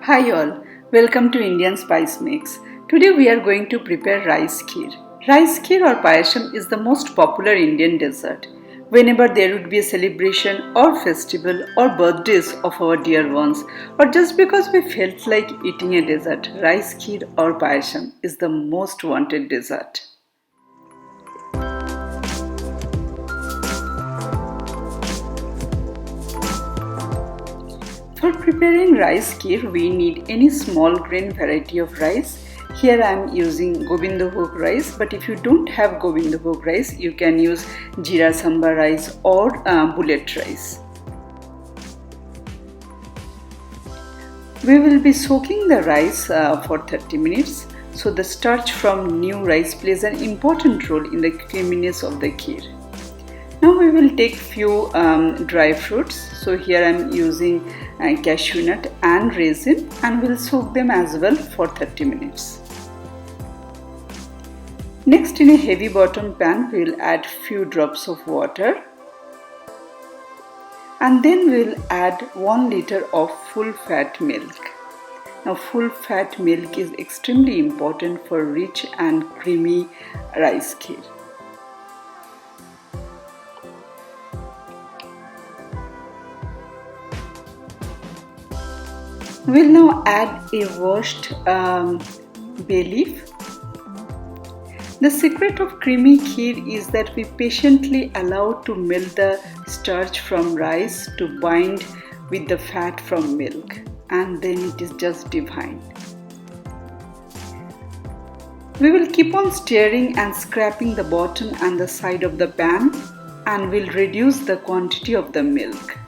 Hi all, welcome to Indian Spicemix. Today we are going to prepare rice kheer. Rice kheer or payasam is the most popular Indian dessert. Whenever there would be a celebration or festival or birthdays of our dear ones, or just because we felt like eating a dessert, rice kheer or payasam is the most wanted dessert. For preparing rice kheer, we need any small grain variety of rice. Here I am using GOVINDOBHOG rice, but if you don't have GOVINDOBHOG rice, you can use Jeera Samba rice or bullet rice. We will be soaking the rice for 30 minutes. So the starch from new rice plays an important role in the creaminess of the kheer. Now we will take few dry fruits. So here I am using cashew nut and raisin, and we'll soak them as well for 30 minutes. Next, in a heavy bottom pan, we will add few drops of water, and then we will add 1 liter of full fat milk. Now full fat milk is extremely important for rich and creamy rice kheer. We'll now add a washed bay leaf. The secret of creamy kheer is that we patiently allow to melt the starch from rice to bind with the fat from milk, and then it is just divine. We will keep on stirring and scraping the bottom and the side of the pan, and will reduce the quantity of the milk.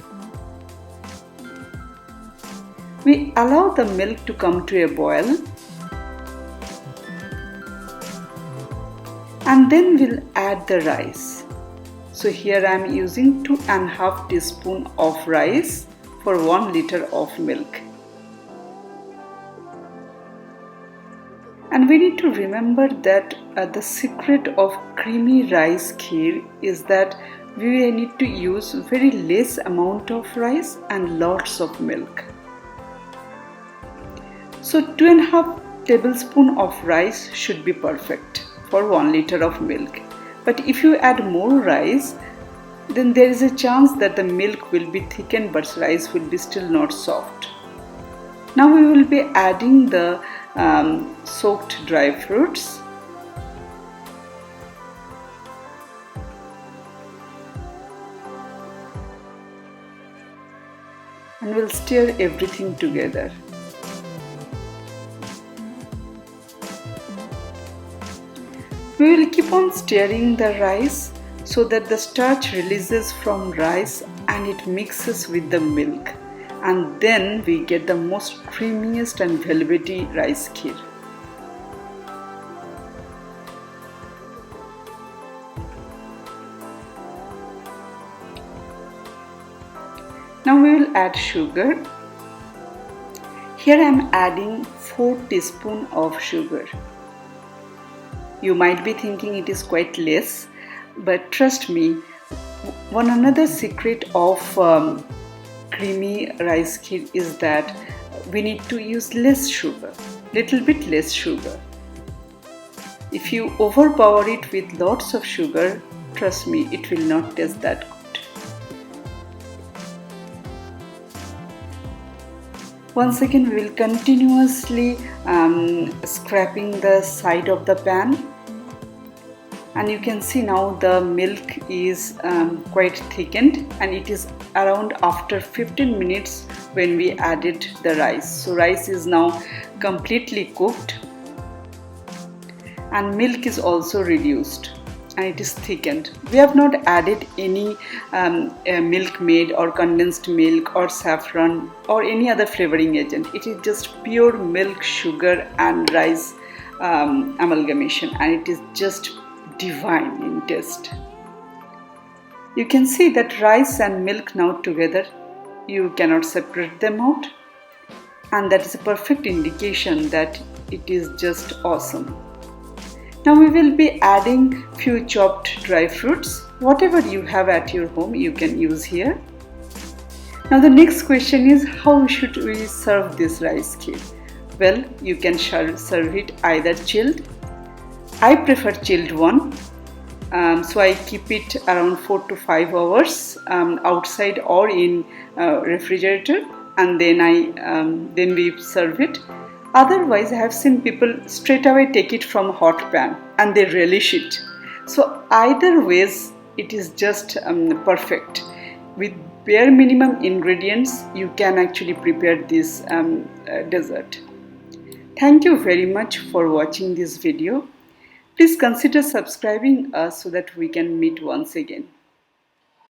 We allow the milk to come to a boil, and then we'll add the rice. So here I am using 2.5 teaspoons of rice for 1 liter of milk. And we need to remember that the secret of creamy rice kheer is that we need to use very less amount of rice and lots of milk. So 2.5 tablespoons of rice should be perfect for 1 liter of milk. But if you add more rice, then there is a chance that the milk will be thickened but rice will be still not soft. Now we will be adding the soaked dry fruits. And we'll stir everything together. We will keep on stirring the rice so that the starch releases from rice and it mixes with the milk, and then we get the most creamiest and velvety rice kheer. Now we will add sugar. Here I am adding 4 teaspoons of sugar. You might be thinking it is quite less, but trust me, one another secret of creamy rice kheer is that we need to use less sugar, little bit less sugar. If you overpower it with lots of sugar, trust me, it will not taste that good. Once again, we will continuously scraping the side of the pan. And you can see now the milk is quite thickened, and it is around after 15 minutes when we added the rice. So rice is now completely cooked and milk is also reduced and it is thickened. We have not added any milkmaid or condensed milk or saffron or any other flavoring agent. It is just pure milk, sugar and rice amalgamation, and it is just divine in taste. You can see that rice and milk now together, you cannot separate them out, and that is a perfect indication that it is just awesome. Now we will be adding few chopped dry fruits. Whatever you have at your home you can use here. Now the next question is, how should we serve this rice kheer? Well, you can serve it either chilled. I prefer chilled one. So I keep it around 4 to 5 hours outside or in refrigerator, and then we serve it. Otherwise, I have seen people straight away take it from hot pan and they relish it. So either ways, it is just perfect. With bare minimum ingredients, you can actually prepare this dessert. Thank you very much for watching this video. Please consider subscribing us so that we can meet once again.